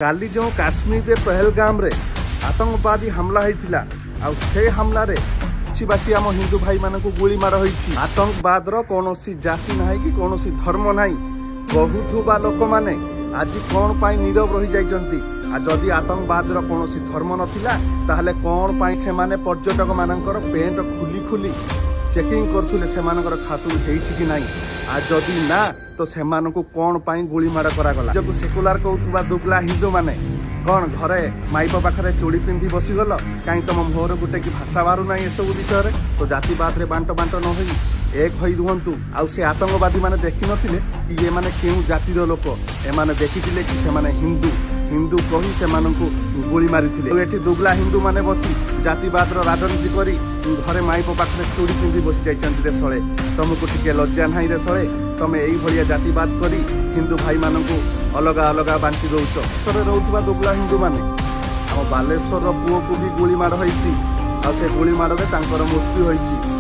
काली जो काश्मीर के पहलगाम रे आतंकवादी हमला होता आ से हमलार बाछी आम हिंदू भाई मान गुली मार होती। आतंकवाद कौन जाति ना कि कौन धर्म ना कहूबा लोक मैंने आज कौन पाई नीरव रही जाइछंती। जदि आतंकवाद कौन धर्म नथिला ताहले कौन पाई से माने पर्यटक मानकर पेंट खुली खुली चेकिंग करथुले सेमानकर खातु हेइछि कि नाही। आ जदि ना तो सेमानकु कौन पाई गोली मार करागला। जब सेकुलार कहउथुबा दुगला हिंदू माने कौन घरे माइप पाखरे चूड़ी पिंधि बसीगल कहीं तुम मोहर गोटे कि भाषा बाहर ना ये सब विषय तो जातिवाद बांट बांट न हो एक हो रुहतु। आउ आतंकवादी मैंने देखी नथिले कि ये माने केउ जातिर लोक एमाने देखिथिले कि से माने हिंदू हिंदू कही से गोली मारी एठी दुगला हिंदू माने बसी जातिवाद राजनीति करी घरे माइप पाखरे चूड़ी पिंधि बसी जाइछंती रे सळे। तुमको टिके लज्जा नाही रे सळे। तमे एई भलिया जातिवाद करी हिंदू भाई मानकु अलग अलग बांटी दउछ। सरे रहउथबा दुगला हिंदू माने हम बालेश्वर पुओ को भी गोली मार होइछि आ से गोली मार रे तांकर मृत्यु होइछि।